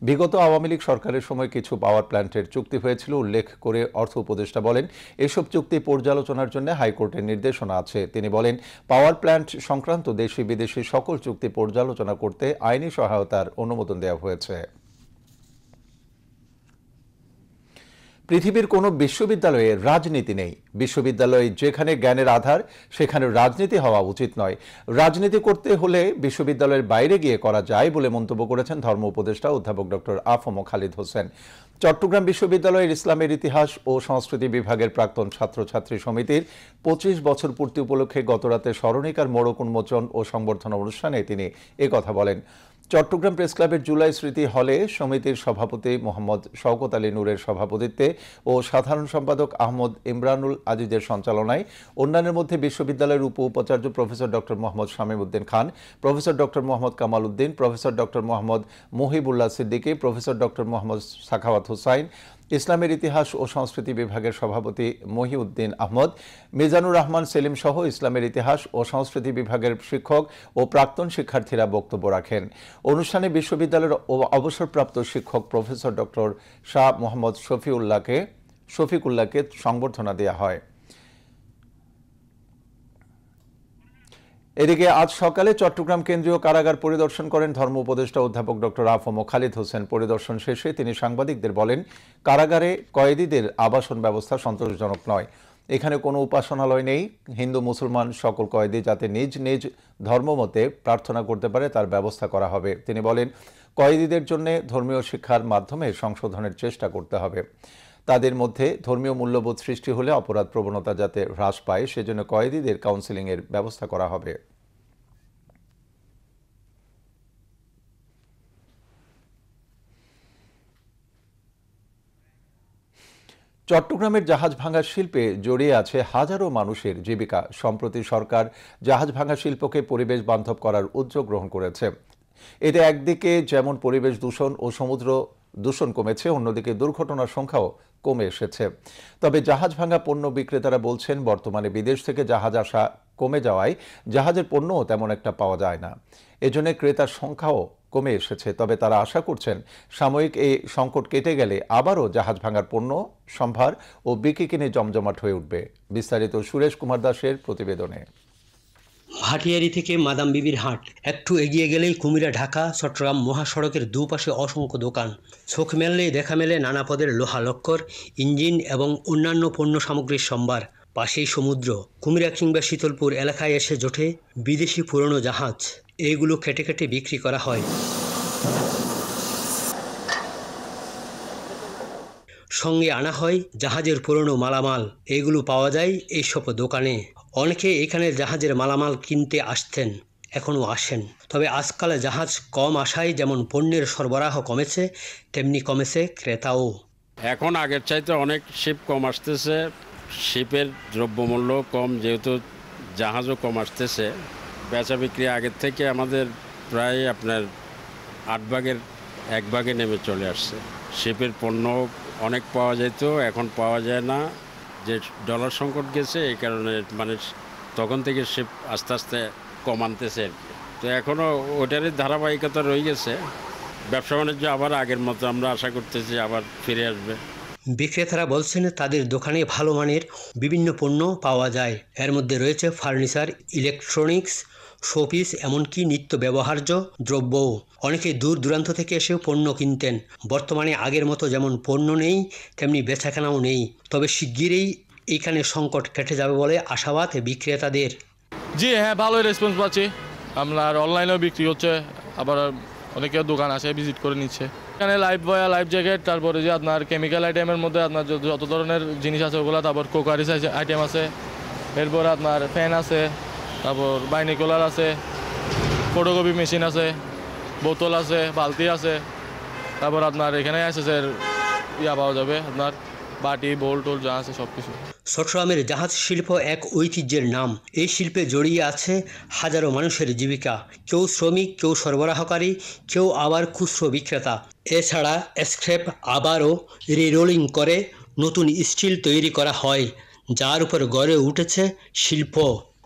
Speaker 1: বিগত আওয়ামী লীগ সরকারের সময় কিছু পাওয়ার প্ল্যান্টের চুক্তি হয়েছিল উল্লেখ করে অর্থ উপদেষ্টা বলেন, এসব চুক্তি পর্যালোচনার জন্য হাইকোর্টের নির্দেশনা আছে। তিনি বলেন, পাওয়ার প্ল্যান্ট সংক্রান্ত দেশি বিদেশি সকল চুক্তি পর্যালোচনা করতে আইনি সহায়তার অনুমোদন দেওয়া হয়েছে। পৃথিবীর কোনো বিশ্ববিদ্যালয়ে রাজনীতি নেই। বিশ্ববিদ্যালয়ে যেখানে জ্ঞানের আধার, সেখানে রাজনীতি হওয়া উচিত নয়। রাজনীতি করতে হলে বিশ্ববিদ্যালয়ের বাইরে গিয়ে করা যায় বলে মন্তব্য করেছেন ধর্ম উপদেষ্টা অধ্যাপক ডক্টর আফম খালিদ হোসেন। চট্টগ্রাম বিশ্ববিদ্যালয়ের ইসলামের ইতিহাস ও সংস্কৃতি বিভাগের প্রাক্তন ছাত্রছাত্রী সমিতির ২৫ বছর পূর্তি উপলক্ষে গতরাতে স্মরণিকার মোড়ক উন্মোচন ও সংবর্ধনা অনুষ্ঠানে তিনি একথা বলেন। চট্টগ্রাম প্রেস ক্লাবের জুলাই স্মৃতি হলে সমিতির সভাপতি মোহাম্মদ শওকত আলী নূরের সভাপতিত্বে ও সাধারণ সম্পাদক আহমদ ইমরানুল আজিজের সঞ্চালনায় অন্যান্যের মধ্যে বিশ্ববিদ্যালয়ের উপাচার্য professor doctor Mohammad Shamim Uddin Khan, professor doctor Mohammad Kamal Uddin, professor doctor Mohammad Muhibullah Siddiqui, professor doctor Mohammad Sakhawat Hussain, ইসলামের ইতিহাস ও সংস্কৃতি বিভাগের সভাপতি মহিউদ্দিন আহমদ, মিজানুর রহমান সেলিম সহ ইসলামের ইতিহাস ও সংস্কৃতি বিভাগের শিক্ষক ও প্রাক্তন শিক্ষার্থীরা বক্তব্য রাখেন। অনুষ্ঠানে বিশ্ববিদ্যালয়ের অবসরপ্রাপ্ত শিক্ষক প্রফেসর ডক্টর শাহ মোহাম্মদ শফিকুল্লাহকে সংবর্ধনা দেওয়া হয়। এদিকে আজ সকালে চট্টগ্রাম কেন্দ্রীয় কারাগার পরিদর্শন করেন ধর্ম উপদেষ্টা অধ্যাপক ডক্টর আফম খালিদ হোসেন। পরিদর্শন শেষে তিনি সাংবাদিকদের বলেন, কারাগারে কয়েদিদের আবাসন ব্যবস্থা সন্তোষজনক নয়। এখানে কোনো উপাসনালয় নেই। হিন্দু মুসলমান সকল কয়েদি যাতে নিজ নিজ ধর্মমতে প্রার্থনা করতে পারে তার ব্যবস্থা করা হবে। তিনি বলেন, কয়েদিদের জন্য ধর্মীয় শিক্ষার মাধ্যমে সংশোধনের চেষ্টা করতে হবে। তাদের মধ্যে ধর্মীয় মূল্যবোধ সৃষ্টি হলে অপরাধ প্রবণতা যাতে হ্রাস পায় সেজন্য কয়েদিদের কাউন্সেলিংয়ের ব্যবস্থা করা হবে। চট্টগ্রামের জাহাজ ভাঙা শিল্পে জড়িয়ে আছে হাজারো মানুষের জীবিকা। সম্প্রতি সরকার জাহাজ ভাঙা শিল্পকে পরিবেশ বান্ধব করার উদ্যোগ গ্রহণ করেছে। এতে একদিকে যেমন পরিবেশ দূষণ ও সমুদ্র দূষণ কমেছে, অন্যদিকে দুর্ঘটনার সংখ্যাও কমে এসেছে। তবে জাহাজ ভাঙা পণ্য বিক্রেতারা বলছেন, বর্তমানে বিদেশ থেকে জাহাজ আসা কমে যাওয়ায় জাহাজের পণ্যও তেমন একটা পাওয়া যায় না। এজন্য ক্রেতার সংখ্যাও কমে এসেছে। তবে তারা আশা করছেন, সাময়িক এই সংকট কেটে গেলে আবারও জাহাজ ভাঙার পণ্য সম্ভার ও বিক্রি কিনে জমজমাট হয়ে উঠবে। বিস্তারিত সুরেশ কুমার দাসের প্রতিবেদনে।
Speaker 14: ভাটিয়ারি থেকে মাদাম বিবির হাট, একটু এগিয়ে গেলেই কুমিরা ঢাকা চট্টগ্রাম মহাসড়কের দুপাশে অসংখ্য দোকান। চোখ মেললেই দেখা মেলে নানা পদের লোহা লক্কর, ইঞ্জিন এবং অন্যান্য পণ্য সামগ্রীর সম্ভার। পাশেই সমুদ্র। কুমিরা কিংবা শীতলপুর এলাকায় এসে জোটে বিদেশি পুরনো জাহাজ। এইগুলো কেটে কেটে বিক্রি করা হয়। সঙ্গে আনা হয় জাহাজের পুরনো মালামাল। এগুলো পাওয়া যায় এইসব দোকানে। অনেকে এখানে জাহাজের মালামাল কিনতে আসতেন, এখনও আসেন। তবে আজকাল জাহাজ কম আসায় যেমন পণ্যের সরবরাহ কমেছে, তেমনি কমেছে ক্রেতাও।
Speaker 15: এখন আগের চাইতে অনেক শিপ কম আসতেছে, শিপের দ্রব্যমূল্য কম, যেহেতু জাহাজও কম আসতেছে। বেচা বিক্রি আগের থেকে আমাদের প্রায় আপনার 8 ভাগের 1 ভাগে নেমে চলে আসছে। শিপের পণ্য অনেক পাওয়া যেত, এখন পাওয়া যায় না। যে ডলার সংকট গেছে এই কারণে মানে তখন থেকে শিপ আস্তে আস্তে কম আনতেছে আর কি। তো এখনও ওটারই ধারাবাহিকতা রয়ে গেছে। ব্যবসা বাণিজ্য আবার আগের মতো আমরা আশা করতেছি আবার ফিরে আসবে।
Speaker 14: বিক্রেতারা বলছেন তাদের দোকানে ভালো মানের বিভিন্ন পণ্য পাওয়া যায়। এর মধ্যে রয়েছে ফার্নিচার, ইলেকট্রনিক্স, শোপিস, এমনকি নিত্য ব্যবহার্য দ্রব্যও। অনেকে দূর দূরান্ত থেকে এসেও পণ্য কিনতেন। বর্তমানে আগের মতো যেমন পণ্য নেই, তেমনি বেচাকেনাও নেই। তবে শিগগিরই এইখানে সংকট কেটে যাবে বলে আশাবাদ বিক্রেতাদের।
Speaker 16: জি হ্যাঁ, ভালোই রেসপন্স পাচ্ছি। আপনার অনলাইনেও বিক্রি হচ্ছে, আবার অনেকে দোকান আসে ভিজিট করে নিচ্ছে। এখানে লাইফ বয়া, লাইফ জ্যাকেট, তারপরে যে আপনার কেমিক্যাল আইটেমের মধ্যে আপনার যত ধরনের জিনিস আছে ওগুলো, তারপর কোকারিস আইটেম আছে, এরপর আপনার ফ্যান আছে, তারপর বাইনিকুলার আছে, ফটোকপি মেশিন আছে, বোতল আছে, বালতি আছে, তারপর আপনার এখানে এসএসের পাওয়া যাবে, আপনার বাটি বোল টোল যা আছে সব কিছু।
Speaker 14: চট্টগ্রামের জাহাজ শিল্প এক ঐতিহ্যের নাম। এই শিল্পে জড়িয়ে আছে হাজারো মানুষের জীবিকা। কেউ শ্রমিক, কেউ সরবরাহকারী, কেউ আবার খুচরো বিক্রেতা। এছাড়া স্ক্র্যাপ আবারও রিরোলিং করে নতুন স্টিল তৈরি করা হয়, যার উপর গড়ে উঠেছে শিল্প।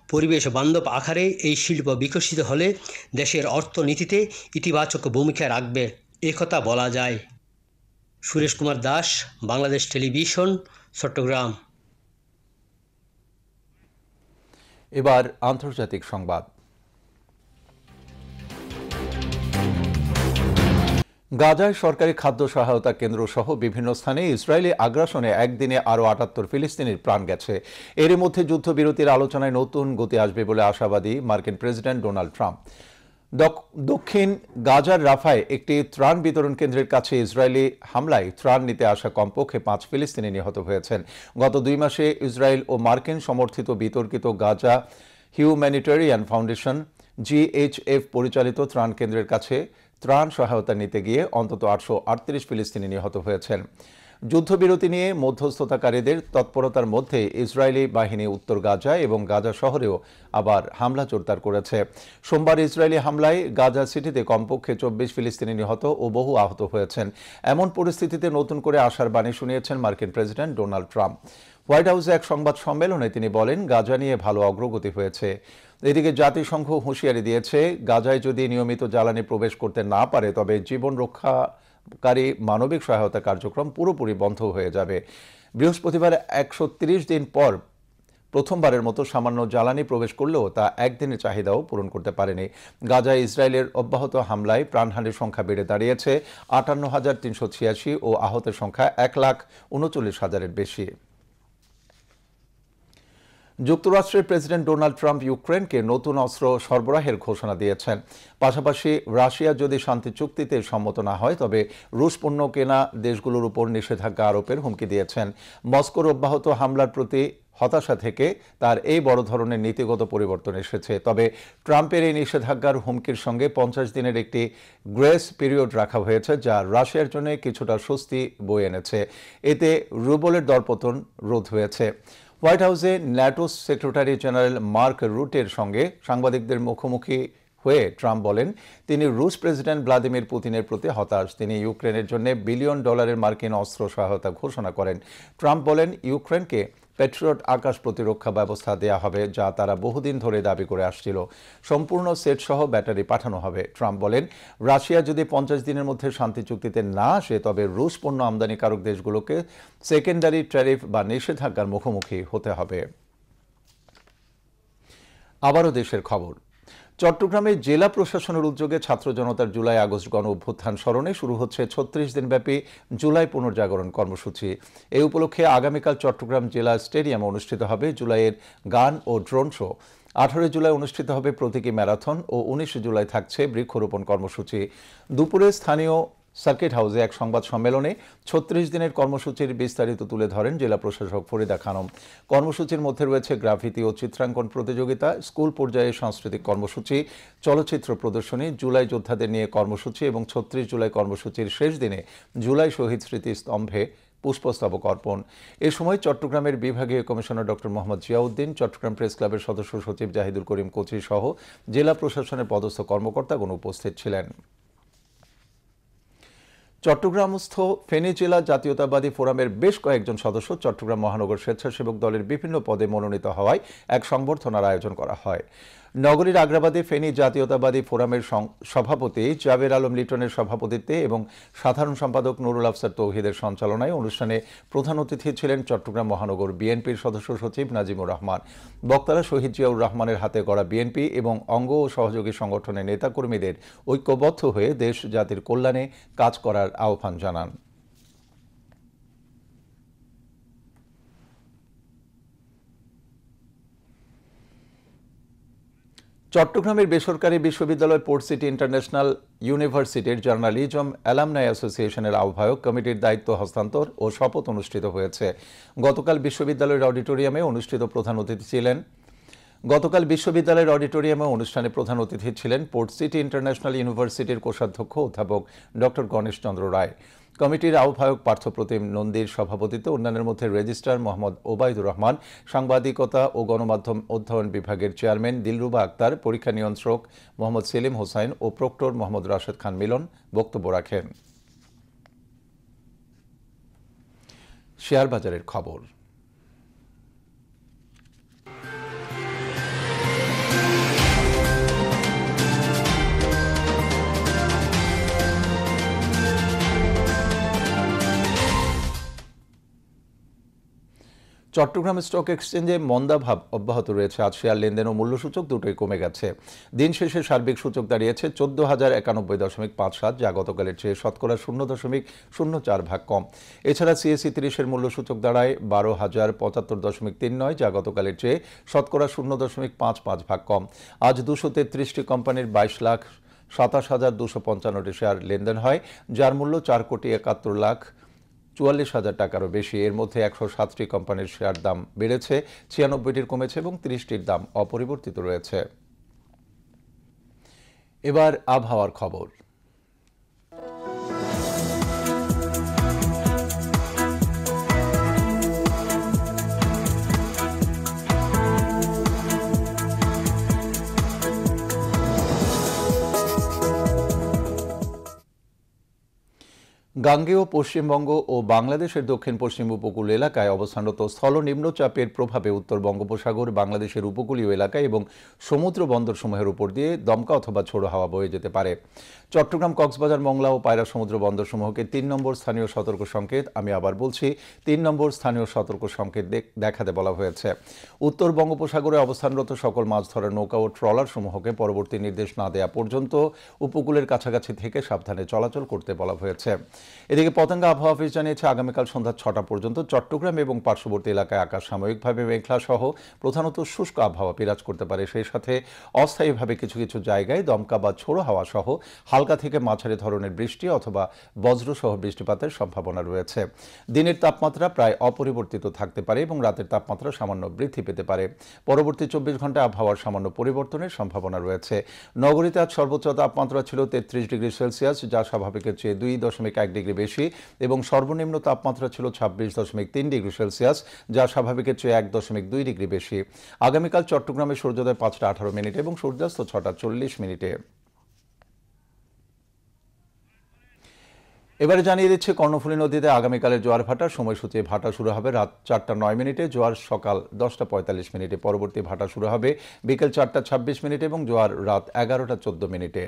Speaker 14: পরিবেশ বান্ধব আকারে এই শিল্প বিকশিত হলে দেশের অর্থনীতিতে ইতিবাচক ভূমিকা রাখবে, একথা বলা যায়। সুরেশ কুমার দাস, বাংলাদেশ টেলিভিশন, চট্টগ্রাম।
Speaker 1: এবার আন্তর্জাতিক সংবাদ। গাজায় সরকারি খাদ্য সহায়তা কেন্দ্র সহ বিভিন্ন স্থানে ইসরায়েলি আগ্রাসনে একদিনে আরও 78 ফিলিস্তিনির প্রাণ গেছে। এরই মধ্যে যুদ্ধবিরতির আলোচনায় নতুন গতি আসবে বলে আশাবাদী মার্কিন প্রেসিডেন্ট ডোনাল্ড ট্রাম্প। দক্ষিণ গাজার রাফায় একটি ত্রাণ বিতরণ কেন্দ্রের কাছে ইসরায়েলি হামলায় ত্রাণ নিতে আসা কমপক্ষে 5 ফিলিস্তিনি নিহত হয়েছেন। গত 2 মাসে ইসরায়েল ও মার্কিন সমর্থিত বিতর্কিত গাজা হিউম্যানিটেরিয়ান ফাউন্ডেশন GHF পরিচালিত ত্রাণ কেন্দ্রের কাছে ত্রাণ সহায়তা নিতে গিয়ে অন্তত 838 ফিলিস্তিনি নিহত হয়েছেন। যুদ্ধবিরতি নিয়ে মধ্যস্থতাকারীদের তৎপরতার মধ্যে ইসরায়েলি বাহিনী উত্তর গাজা এবং গাজা শহরেও আবার হামলা জোরদার করেছে। সোমবার ইসরায়েলি হামলায় গাজা সিটিতে কমপক্ষে 24 ফিলিস্তিনি নিহত ও বহু আহত হয়েছেন। এমন পরিস্থিতিতে নতুন করে আশার বাণী শুনিয়েছেন মার্কিন প্রেসিডেন্ট ডোনাল্ড ট্রাম্প। হোয়াইট হাউসে এক সংবাদ সম্মেলনে তিনি বলেন, গাজা নিয়ে ভালো অগ্রগতি হয়েছে। এদিকে জাতিসংঘ হুঁশিয়ারি দিয়েছে, গাজায় যদি নিয়মিত জ্বালানি প্রবেশ করতে না পারে তবে জীবন রক্ষাকারী মানবিক সহায়তা কার্যক্রম পুরোপুরি বন্ধ হয়ে যাবে। বৃহস্পতিবার 130 দিন পর প্রথমবারের মতো সামান্য জ্বালানি প্রবেশ করলেও তা একদিনের চাহিদাও পূরণ করতে পারেনি। গাজায় ইসরায়েলের অব্যাহত হামলায় প্রাণহানির সংখ্যা বেড়ে দাঁড়িয়েছে 58,386 ও আহতের সংখ্যা 1,39,000-এর বেশি। যুক্তরাষ্ট্রের প্রেসিডেন্ট ডোনাল্ড ট্রাম্প ইউক্রেনকে নতুন অস্ত্র সরবরাহের ঘোষণা দিয়েছেন। পাশাপাশি রাশিয়া যদি শান্তি চুক্তিতে সম্মত না হয় তবে রুশ পণ্য কেনা দেশগুলোর উপর নিষেধাজ্ঞা আরোপের হুমকি দিয়েছেন। মস্কোর অব্যাহত হামলার প্রতি হতাশা থেকে তার এই বড় ধরনের নীতিগত পরিবর্তন এসেছে। তবে ট্রাম্পের এই নিষেধাজ্ঞার হুমকির সঙ্গে 50 দিনের একটি গ্রেস পিরিয়ড রাখা হয়েছে, যা রাশিয়ার জন্য কিছুটা স্বস্তি বয়ে এনেছে। এতে রুবলের দরপতন রোধ হয়েছে। হোয়াইট হাউসে ন্যাটো সেক্রেটারি জেনারেল মার্ক রুটের সঙ্গে সাংবাদিকদের মুখোমুখি হয়ে ট্রাম্প বলেন, তিনি রুশ প্রেসিডেন্ট ভ্লাদিমির পুতিনের প্রতি হতাশ। তিনি ইউক্রেনের জন্য $1 বিলিয়ন মার্কিন অস্ত্র সহায়তা ঘোষণা করেন। ট্রাম্প বলেন, ইউক্রেনকে প্যাট্রিয়ট আকাশ প্রতিরক্ষা ব্যবস্থা দেয়া হবে, যা তারা বহুদিন ধরে দাবি করে আসছিল। সম্পূর্ণ সেট সহ ব্যাটারি পাঠানো হবে। ট্রাম্প বলেন, রাশিয়া যদি 50 দিনের মধ্যে শান্তি চুক্তিতে না আসে তবে রুশ পণ্য আমদানিকারক দেশগুলোকে সেকেন্ডারি ট্যারিফ বা নিষেধাজ্ঞার মুখোমুখি হতে হবে। আবারও দেশের খবর। চট্টগ্রামে জেলা প্রশাসনের উদ্যোগে ছাত্র জনতার জুলাই আগস্ট গণ অভ্যুত্থান স্মরণে শুরু হচ্ছে ৩৬ দিনব্যাপী জুলাই পুনর্জাগরণ কর্মসূচি। এই উপলক্ষে আগামীকাল চট্টগ্রাম জেলা স্টেডিয়ামে অনুষ্ঠিত হবে জুলাইয়ের গান ও ড্রোন শো। 18 জুলাই অনুষ্ঠিত হবে প্রতীকী ম্যারাথন ও 19 জুলাই থাকছে বৃক্ষরোপণ কর্মসূচি। দুপুরে স্থানীয় সার্কিট হাউসে এক সংবাদ সম্মেলনে ৩৬ দিনের কর্মসূচির বিস্তারিত তুলে ধরেন জেলা প্রশাসক ফরিদা খানম। কর্মসূচির মধ্যে রয়েছে গ্রাফিতি ও চিত্রাঙ্কন প্রতিযোগিতা, স্কুল পর্যায়ে সাংস্কৃতিক কর্মসূচি, চলচ্চিত্র প্রদর্শনী, জুলাই যোদ্ধাদের নিয়ে কর্মসূচি এবং ৩৬ জুলাই কর্মসূচির শেষ দিনে জুলাই শহীদ স্মৃতি স্তম্ভে পুষ্পস্তবক অর্পণ। এ সময় চট্টগ্রামের বিভাগীয় commissioner doctor Mohammad Ziauddin, Chattogram press ক্লাবের সদস্য সচিব জাহিদুল করিম কোচি সহ জেলা প্রশাসনের পদস্থ কর্মকর্তাগণ উপস্থিত ছিলেন। চট্টগ্রামস্থ ফেনী জেলা জাতীয়তাবাদী ফোরামের বেশ কয়েকজন সদস্য চট্টগ্রাম মহানগর স্বেচ্ছাসেবক দলের বিভিন্ন পদে মনোনীত হওয়ায় এক সংবর্ধনার আয়োজন করা হয়। নগরীর আগ্রাবাদে ফেনী জাতীয়তাবাদী ফোরামের সভাপতি জাবের আলম লিটনের সভাপতিত্বে এবং সাধারণ সম্পাদক নুরুল আফসার তৌহিদের সঞ্চালনায় অনুষ্ঠানে প্রধান অতিথি ছিলেন চট্টগ্রাম মহানগর বিএনপির সদস্য সচিব নাজিমুর রহমান। বক্তারা শহীদ জিয়াউর রহমানের হাতে গড়া বিএনপি এবং অঙ্গ ও সহযোগী সংগঠনের নেতাকর্মীদের ঐক্যবদ্ধ হয়ে দেশ জাতির কল্যাণে কাজ করার আহ্বান জানান। চট্টগ্রামের বেসরকারি বিশ্ববিদ্যালয় পোর্ট সিটি ইন্টারন্যাশনাল ইউনিভার্সিটির জার্নালিজম অ্যালামনাই অ্যাসোসিয়েশনের আহ্বায়ক কমিটির দায়িত্ব হস্তান্তর ও শপথ অনুষ্ঠিত হয়েছে। গতকাল বিশ্ববিদ্যালয়ের অডিটোরিয়ামে অনুষ্ঠানে প্রধান অতিথি ছিলেন পোর্ট সিটি ইন্টারন্যাশনাল ইউনিভার্সিটির কোষাধ্যক্ষ অধ্যাপক ডক্টর গণেশ চন্দ্র রায়। কমিটির আহ্বায়ক পার্থপ্রতিম নন্দীর সভাপতিত্বে অন্যান্যের মধ্যে রেজিস্ট্রার মোহাম্মদ ওবায়দুর রহমান, সাংবাদিকতা ও গণমাধ্যম অধ্যয়ন বিভাগের চেয়ারম্যান দিলরুবা আক্তার, পরীক্ষা নিয়ন্ত্রক মোহাম্মদ সেলিম হোসাইন ও প্রক্টর মোহাম্মদ রাশেদ খান মিলন বক্তব্য রাখেন। শেয়ার বাজারের খবর। চট্টগ্রাম স্টক এক্সচেঞ্জে মন্দাভাব অব্যাহত রয়েছে। আজ শেয়ার লেনদেন ও মূল্যসূচক দুটোই কমে গেছে। দিন শেষে সার্বিক সূচক দাঁড়িয়েছে 14,091.57, যা গতকালের চেয়ে শতকরা 0.04 কম। এছাড়া সিএসই 30-এর মূল্যসূচক দাঁড়ায় 12,075.39, যা গতকালের চেয়ে শতকরা 0.55 কম। আজ 233টি কোম্পানির 22,27,255টি শেয়ার লেনদেন হয়, যার মূল্য 4,71,44,000 টাকারও বেশি। এর মধ্যে 107টি কোম্পানির শেয়ার দাম বেড়েছে, 96টির কমেছে এবং 30টির দাম অপরিবর্তিত রয়েছে। এবার আবহাওয়ার খবর। গাঙ্গেয় পশ্চিমবঙ্গ ও বাংলাদেশের দক্ষিণ পশ্চিম উপকূল এলাকায় অবস্থানরত স্থল নিম্নচাপের প্রভাবে উত্তর বঙ্গোপসাগর, বাংলাদেশের উপকূলীয় এলাকায় এবং সমুদ্র বন্দরসমূহের উপর দিয়ে দমকা অথবা ঝোড়ো হাওয়া বয়ে যেতে পারে। চট্টগ্রাম, কক্সবাজার, মংলা ও পায়রা সমুদ্র বন্দরসমূহকে 3 নম্বর স্থানীয় সতর্ক সংকেত, আমি আবার বলছি 3 নম্বর স্থানীয় সতর্ক সংকেত দেখাতে বলা হয়েছে। উত্তর বঙ্গোপসাগরে অবস্থানরত সকল মাছ ধরার নৌকা ও ট্রলার সমূহকে পরবর্তী নির্দেশ না দেওয়া পর্যন্ত উপকূলের কাছাকাছি থেকে সাবধানে চলাচল করতে বলা হয়েছে। এদিকে পতেঙ্গা আবহাওয়া অফিস জানিয়েছে আগামীকাল সন্ধ্যা 6টা পর্যন্ত চট্টগ্রাম এবং পার্শ্ববর্তী এলাকায় আকাশ সাময়িকভাবে মেঘলা সহ প্রধানত শুষ্ক আবহাওয়া বিরাজ করতে পারে। সেই সাথে অস্থায়ীভাবে কিছু কিছু জায়গায় দমকা বা ঝোড়ো হাওয়া সহ হালকা থেকে মাঝারি ধরনের বৃষ্টি অথবা বজ্রসহ বৃষ্টিপাতের সম্ভাবনা রয়েছে। দিনের তাপমাত্রা প্রায় অপরিবর্তিত থাকতে পারে এবং রাতের তাপমাত্রা সামান্য বৃদ্ধি পেতে পারে। পরবর্তী 24 ঘন্টায় আবহাওয়ার সামান্য পরিবর্তনের সম্ভাবনা রয়েছে। নগরীতে আজ সর্বোচ্চ তাপমাত্রা ছিল 33 ডিগ্রি সেলসিয়াস, যা স্বাভাবিকের চেয়ে 2.1 ডিগ্রি বেশি, এবং সর্বনিম্ন তাপমাত্রা ছিল 26.3 ডিগ্রি সেলসিয়াস, যা স্বাভাবিকের চেয়ে 1.2 ডিগ্রি বেশি। আগামীকাল চট্টগ্রামে সূর্যোদয় 5টা 18 মিনিটে এবং সূর্যাস্ত 6টা 40 মিনিটে। এবারে জানিয়ে দিচ্ছে কর্ণফুলী নদীতে আগামীকালের জোয়ার ভাটার সময়সূচি। ভাটা শুরু হবে রাত 4টা 9 মিনিটে, জোয়ার সকাল 10টা 45 মিনিটে। পরবর্তী ভাটা শুরু হবে বিকেল 4টা 26 মিনিটে এবং জোয়ার রাত 11টা 14 মিনিটে।